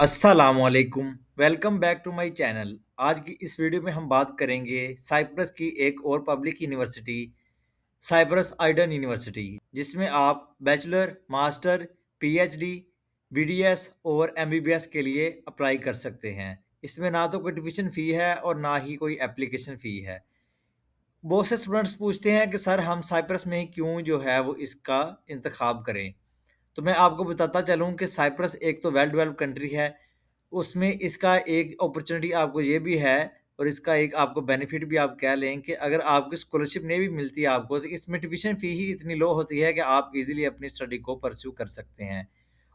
अस्सलामुअलैकुम। Welcome back to my channel. आज की इस वीडियो में हम बात करेंगे साइप्रस की एक और public university, Cyprus Aydin university, जिसमें आप बैचलर, मास्टर, पीएचडी, बीडीएस और एमबीबीएस के लिए अप्लाई कर सकते हैं। इसमें ना तो कोई ट्यूशन फ़ी है और ना ही कोई एप्लीकेशन फ़ी है। बहुत से स्टूडेंट्स पूछते हैं कि सर हम साइप्रस में ही क्यों जो है वो इसका इंतखाब करें? तो मैं आपको बताता चलूँ कि साइप्रस एक तो वेल डेवलप्ड कंट्री है। उसमें इसका एक अपॉर्चुनिटी आपको ये भी है और इसका एक आपको बेनिफिट भी आप कह लें कि अगर आपकी स्कॉलरशिप नहीं भी मिलती है आपको, तो इसमें ट्यूशन फ़ी ही इतनी लो होती है कि आप ईज़िली अपनी स्टडी को परस्यू कर सकते हैं।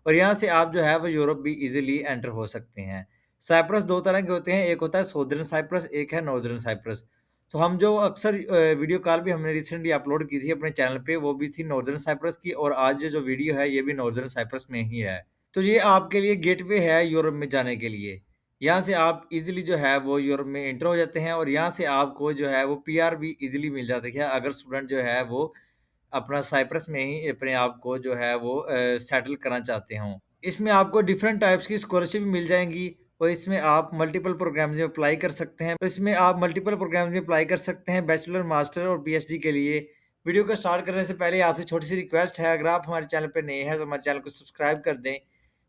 और यहाँ से आप जो है वो यूरोप भी ईज़िली एंटर हो सकते हैं। साइप्रस 2 तरह के होते हैं, एक होता है साउदर्न साइप्रस, एक है नॉर्दर्न साइप्रस। तो हम जो अक्सर वीडियो कॉल भी हमने रिसेंटली अपलोड की थी अपने चैनल पे, वो भी थी नॉर्दर्न साइप्रस की, और आज जो वीडियो है ये भी नॉर्दर्न साइप्रस में ही है। तो ये आपके लिए गेटवे है यूरोप में जाने के लिए। यहाँ से आप इज़िली जो है वो यूरोप में एंटर हो जाते हैं और यहाँ से आपको जो है वो पीआर भी इज़िली मिल जाती है, अगर स्टूडेंट जो है वो अपना साइप्रस में ही अपने आप को जो है वो सेटल करना चाहते हों। इसमें आपको डिफरेंट टाइप्स की स्कॉलरशिप मिल जाएँगी और इसमें आप मल्टीपल प्रोग्राम्स में अप्लाई कर सकते हैं। तो इसमें आप मल्टीपल प्रोग्राम्स में अप्लाई कर सकते हैं बैचलर, मास्टर और पीएचडी के लिए। वीडियो को स्टार्ट करने से पहले आपसे छोटी-सी रिक्वेस्ट है, अगर आप हमारे चैनल पे नए हैं तो हमारे चैनल को सब्सक्राइब कर दें।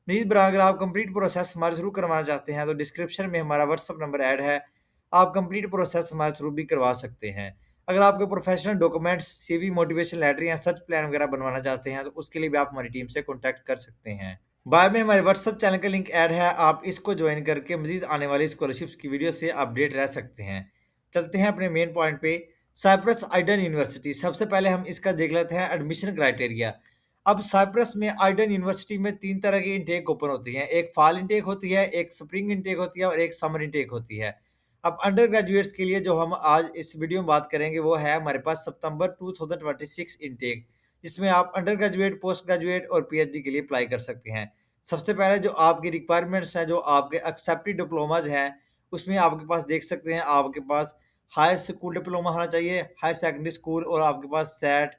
प्लीज़ ब्रा अगर आप कंप्लीट प्रोसेस हमारे थ्रू करवाना चाहते हैं तो डिस्क्रिप्शन में हमारा व्हाट्सएप नंबर ऐड है। आप कंप्लीट प्रोसेस हमारे थ्रू भी करवा सकते हैं। अगर आपके professional documents, CV, motivation letter या सर्च प्लान वगैरह बनवाना चाहते हैं तो उसके लिए भी आप हमारी टीम से कॉन्टैक्ट कर सकते हैं। बायो में हमारे व्हाट्सएप चैनल का लिंक ऐड है, आप इसको ज्वाइन करके मज़ीद आने वाली स्कॉलरशिप्स की वीडियो से अपडेट रह सकते हैं। चलते हैं अपने मेन पॉइंट पे, साइप्रस आइडन यूनिवर्सिटी। सबसे पहले हम इसका देख लेते हैं एडमिशन क्राइटेरिया। अब साइप्रस में आइडन यूनिवर्सिटी में 3 तरह की इनटेक ओपन होती हैं। एक फॉल इनटेक होती है, एक स्प्रिंग इनटेक होती है और एक समर इनटेक होती है। अब अंडर ग्रेजुएट्स के लिए जो हम आज इस वीडियो में बात करेंगे वो है हमारे पास सितंबर 2026 इनटेक, जिसमें आप अंडर ग्रेजुएट, पोस्ट ग्रेजुएट और पीएचडी के लिए अप्लाई कर सकते हैं। सबसे पहले जो आपकी रिक्वायरमेंट्स हैं, जो आपके एक्सेप्टेड डिप्लोमास हैं, उसमें आपके पास देख सकते हैं, आपके पास हायर स्कूल डिप्लोमा होना चाहिए, हायर सेकेंडरी स्कूल, और आपके पास सेट,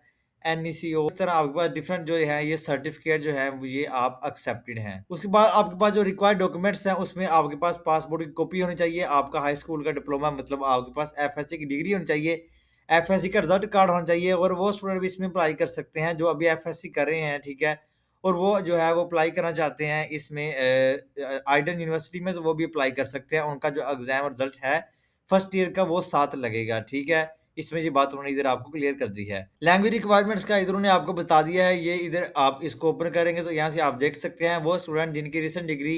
एनईसीओ, इस तरह आपके पास डिफरेंट जो है ये सर्टिफिकेट जो है वो ये आप एक्सेप्टेड हैं। उसके बाद आपके पास जो रिक्वायर्ड डॉक्यूमेंट्स हैं उसमें आपके पास पासपोर्ट की कॉपी होनी चाहिए, आपका हाई स्कूल का डिप्लोमा मतलब आपके पास एफएससी की डिग्री होनी चाहिए, एफएससी का रिजल्ट कार्ड होना चाहिए, और वो स्टूडेंट भी इसमें अप्लाई कर सकते हैं जो अभी एफएससी कर रहे हैं, ठीक है? और वो जो है वो अप्लाई करना चाहते हैं इसमें आइडन यूनिवर्सिटी में, तो वो भी अप्लाई कर सकते हैं। उनका जो एग्ज़ाम रिजल्ट है फर्स्ट ईयर का वो साथ लगेगा, ठीक है? इसमें ये बात उन्होंने इधर आपको क्लियर कर दी है। लैंग्वेज रिक्वायरमेंट्स का इधर उन्होंने आपको बता दिया है, ये इधर आप इसको ओपन करेंगे तो यहाँ से आप देख सकते हैं वो स्टूडेंट जिनकी रिसेंट डिग्री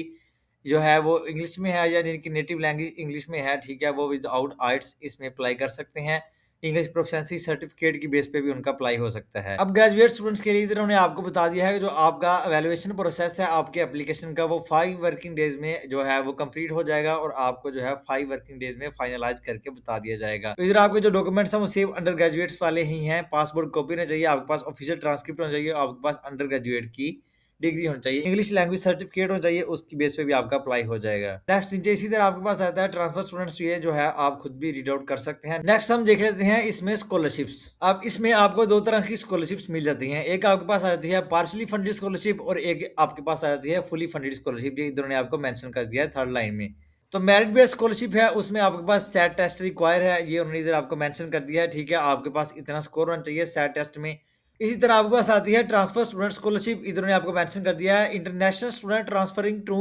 जो है वो इंग्लिश में है या जिनकी नेटिव लैंग्वेज इंग्लिश में है, ठीक है? वो विदाउट आइट्स इसमें अप्लाई कर सकते हैं। इंग्लिश प्रोफिशिएंसी सर्टिफिकेट की बेस पे भी उनका अप्लाई हो सकता है। अब ग्रेजुएट स्टूडेंट्स के लिए इधर उन्होंने आपको बता दिया है कि जो आपका वैल्यूएशन प्रोसेस है आपके एप्लीकेशन का, वो 5 वर्किंग डेज़ में जो है वो कंप्लीट हो जाएगा और आपको जो है 5 वर्किंग डेज़ में फाइनलाइज़ करके बता दिया जाएगा। तो इधर आपके जो डॉक्यूमेंट्स हैं वो सेम अंडर ग्रेजुएट्स वाले ही हैं। पासपोर्ट कॉपी होनी चाहिए, आपके पास ऑफिशियल ट्रांसक्रिप्ट होना चाहिए, आपके पास अंडर ग्रेजुएट की डिग्री होनी चाहिए, इंग्लिश लैंग्वेज सर्टिफिकेट होना चाहिए, उसकी बेस पे भी आपका अप्लाई हो जाएगा। नेक्स्ट नीचे इसी तरह आपके पास आता है ट्रांसफर स्टूडेंट्स, ये जो है आप खुद भी रीड आउट कर सकते हैं। नेक्स्ट हम देख लेते हैं इसमें स्कॉलरशिप्स। अब इसमें आपको 2 तरह की स्कॉलरशिप्स मिल जाती हैं। एक आपके पास आ जाती है पार्शियली फंडेड स्कॉलरशिप और एक आपके पास आ जाती है फुली फंडेड स्कॉलरशिप। ये इन्होंने आपको मेंशन कर दिया है थर्ड लाइन में। तो मेरिट बेस्ड स्कॉलरशिप है, उसमें आपके पास सेट टेस्ट रिक्वायर है, ये उन्होंने इधर आपको मेंशन कर दिया है, ठीक है? आपके पास इतना स्कोर होना चाहिए सेट टेस्ट में। इसी तरह आपके पास आती है ट्रांसफर स्टूडेंट स्कॉलरशिप, इधर उन्होंने आपको मेंशन कर दिया है international student transferring to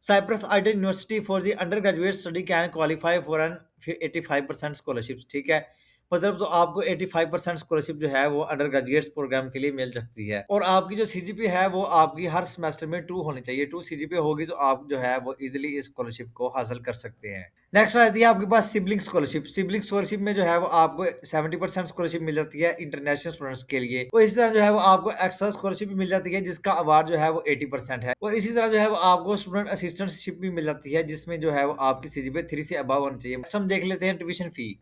Cyprus Aydin university for the undergraduate study can qualify for an 85% scholarship, ठीक है? मतलब तो आपको 85% स्कॉलरशिप जो है वो अंडर ग्रेजुएट्स प्रोग्राम के लिए मिल सकती है, और आपकी जो सीजीपी है वो आपकी हर सेमेस्टर में 2 होनी चाहिए। 2 सीजीपी होगी तो आप जो है वो इजीली इस स्कॉलरशिप को हासिल कर सकते हैं। नेक्स्ट आती है आपके पास सिबलिंग स्कॉलरशिप। सिबलिंग स्कॉलरशिप में जो है वो आपको 70% स्कॉलरशिप मिल जाती है इंटरनेशनल स्टूडेंट्स के लिए, और इसी तरह जो है वो आपको एक्स्ट्रा स्कॉलरशिप भी मिल जाती है जिसका अवार्ड जो है वो 80% है, और इसी तरह जो है वो आपको स्टूडेंट असिस्टेंटशिप भी मिल जाती है जिसमें जो है वो आपकी सीजीपी 3 से अबव होनी चाहिए। नेक्स्ट हम देख लेते हैं ट्यूशन फी।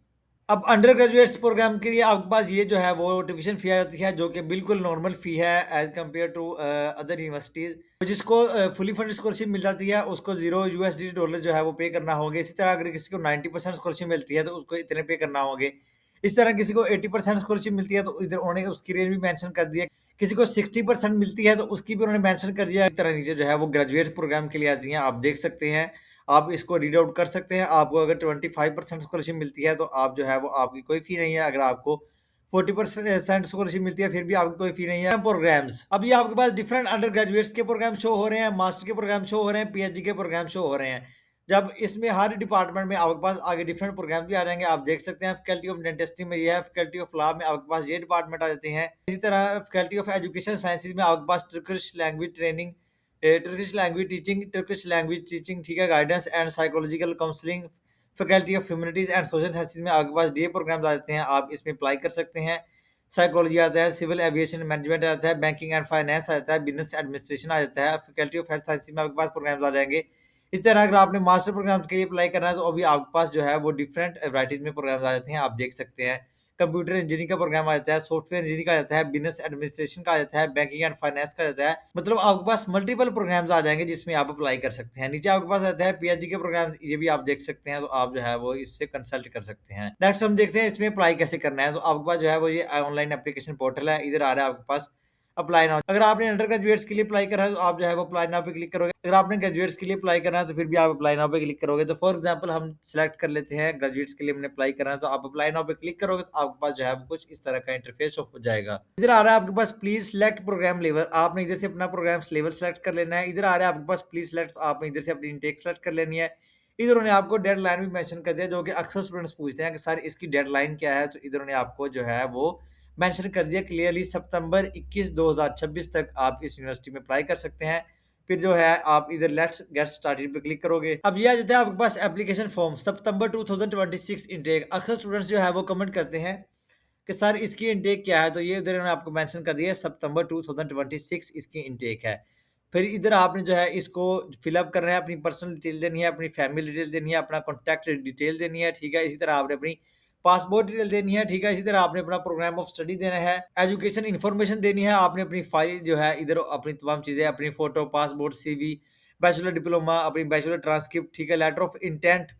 अब अंडर ग्रेजुएट्स प्रोग्राम के लिए आपके पास ये जो है वो ट्यूशन फ़ी आ जाती है, जो कि बिल्कुल नॉर्मल फ़ी है as compared to other universities. तो जिसको फुली फंडेड स्कॉलरशिप मिल जाती है उसको 0 यूएसडी डॉलर जो है वो पे करना होंगे। इसी तरह अगर किसी को 90% स्कॉलरशिप मिलती है तो उसको इतने पे करना होंगे। इस तरह किसी को 80% स्कॉलरशिप मिलती है तो इधर उन्होंने उसकी रेंज भी मेंशन कर दिया। किसी को 60% मिलती है तो उसकी भी उन्होंने मेंशन कर दिया। इस तरह नीचे जो है वो ग्रेजुएट प्रोग्राम के लिए आती हैं, आप देख सकते हैं। आप इसको रीड आउट कर सकते हैं। आपको अगर 25% स्कॉलरशिप मिलती है तो आप जो है वो आपकी कोई फ़ी नहीं है। अगर आपको 40% स्कॉलरशिप मिलती है फिर भी आपकी कोई फ़ी नहीं है। प्रोग्राम्स, अब ये आपके पास डिफरेंट अंडर ग्रेजुएट्स के प्रोग्राम शो हो रहे हैं, मास्टर के प्रोग्राम शो हो रहे हैं, पीएचडी के प्रोग्राम शो हो रहे हैं। जब इसमें हर डिपार्टमेंट में आपके पास आगे डिफरेंट प्रोग्राम भी आ जाएंगे। आप देख सकते हैं फैकल्टी ऑफ डेंटिस्ट्री में ये है, फैकल्टी ऑफ लॉ में आपके पास ये डिपार्टमेंट आ जाते हैं। इसी तरह फैकल्टी ऑफ एजुकेशन साइंसेज में आपके पास Turkish language training, Turkish language teaching, ठीक है, guidance and psychological counselling. Faculty of humanities and social sciences में आपके पास डीए प्रोग्राम आ जाते हैं, आप इसमें अप्लाई कर सकते हैं। साइकोलॉजी आता है, सिविल एविएशन मैनेजमेंट आता है, बैंकिंग एंड फाइनेंस आ जाता है, बिजनेस एडमिनिस्ट्रेशन आ जाता है। फैकल्टी ऑफ हेल्थ साइंसेज में आपके पास प्रोग्राम्स आ जाएंगे। इस तरह अगर आपने मास्टर प्रोग्राम्स के लिए अप्लाई करना है तो अभी आपके पास जो है वो डिफरेंट वैराइटीज़ में प्रोग्राम्स आ जाते हैं, आप देख सकते हैं। कंप्यूटर इंजीनियरिंग का प्रोग्राम आ जाता है, सॉफ्टवेयर इंजीनियरिंग का आ जाता है, बिजनेस एडमिनिस्ट्रेशन का आ जाता है, बैंकिंग एंड फाइनेंस का आ जाता है। मतलब आपके पास मल्टीपल प्रोग्राम्स आ जाएँगे जिसमें आप अप्लाई कर सकते हैं। नीचे आपके पास आता है पीएचडी के प्रोग्राम्स, ये भी आप देख सकते हैं, तो आप जो है वो इससे कंसल्ट कर सकते हैं। नेक्स्ट हम देखते हैं इसमें अप्लाई कैसे करना है। तो आपके पास जो है वो ये ऑनलाइन एप्लीकेशन पोर्टल है, इधर आ रहा है आपके पास अप्लाई नाउ। अगर आपने अंडर ग्रेजुएट्स के लिए अप्लाई करा है तो आप जो है वो अप्लाई नाउ पे क्लिक करोगे। अगर आपने ग्रेजुएट्स के लिए अप्लाई करना है तो फिर भी आप अप्लाई नाउ पे क्लिक करोगे। तो फॉर एग्जांपल हम सेलेक्ट कर लेते हैं ग्रेजुएट्स के लिए हमने अप्लाई करना है, तो आप अप्लाई नाउ पे क्लिक करोगे तो आपके पास जो है वो कुछ इस तरह का इंटरफेस हो जाएगा। इधर आ रहा है आपके पास प्लीज सिलेक्ट प्रोग्राम लेवल, आपने इधर से अपना प्रोग्राम लेवल सेलेक्ट कर लेना है। इधर आ रहा है आपके पास प्लीज सिलेक्ट, तो आपने इधर से अपनी इनटेक सेलेक्ट कर लेनी है। इधर उन्होंने आपको डेडलाइन भी मेंशन कर दिया, जो कि अक्सर स्टूडेंट्स पूछते हैं कि सर इसकी डेडलाइन क्या है, तो इधर उन्होंने आपको जो है वो मेंशन कर दिया क्लियरली, सितंबर 21 2026 तक आप इस यूनिवर्सिटी में अप्लाई कर सकते हैं। फिर जो है आप इधर लेट्स गेट स्टार्टेड पे क्लिक करोगे। अब ये आ जाता है आपके पास एप्लीकेशन फॉर्म सितंबर 2026 इनटेक। अक्सर स्टूडेंट्स जो है वो कमेंट करते हैं कि सर इसकी इनटेक क्या है, तो ये इधर मैंने आपको मेंशन कर दिया है सितंबर 2026 इसकी इनटेक है। फिर इधर आपने जो है इसको फिलअप करना है, अपनी पर्सनल डिटेल देनी है, अपनी फैमिली डिटेल देनी है, अपना कॉन्टैक्ट डिटेल देनी है, ठीक है। इसी तरह आपने अपनी पासपोर्ट डिटेल देनी है, ठीक है। इसी तरह आपने अपना प्रोग्राम ऑफ स्टडी देना है, एजुकेशन इन्फॉर्मेशन देनी है, आपने अपनी फाइल जो है इधर अपनी तमाम चीज़ें, अपनी photo, passport, CV, bachelor diploma, अपनी बैचलर ट्रांसक्रिप्ट, ठीक है, letter of intent,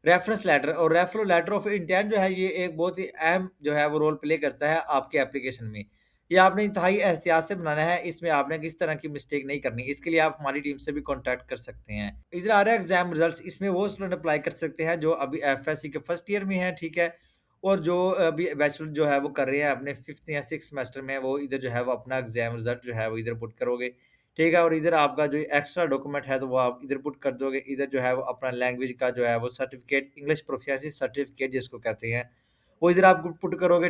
reference letter. और रेफरल लेटर ऑफ इंटेंट जो है ये एक बहुत ही अहम जो है वो रोल प्ले करता है आपके एप्लीकेशन में। ये आपने इंतहाई एहतियात से बनाना है, इसमें आपने किस तरह की मिस्टेक नहीं करनी। इसके लिए आप हमारी टीम से भी कॉन्टैक्ट कर सकते हैं। इधर आ रहा है एग्जाम रिजल्ट्स, इसमें वो स्टूडेंट अप्लाई कर सकते हैं जो अभी एफएससी के फर्स्ट ईयर में है, ठीक है। और जो अभी बैचलर जो है वो कर रहे हैं अपने 5th या 6th सेमेस्टर में, वो इधर जो है वो अपना एग्जाम रिजल्ट जो है वो इधर पुट करोगे, ठीक है। और इधर आपका जो एक्स्ट्रा डॉक्यूमेंट है तो वो आप इधर पुट कर दोगे। इधर जो है वो अपना लैंग्वेज का जो है वो सर्टिफिकेट, इंग्लिश प्रोफिशिएंसी सर्टिफिकेट जिसको कहते हैं, वो इधर आप पुट करोगे।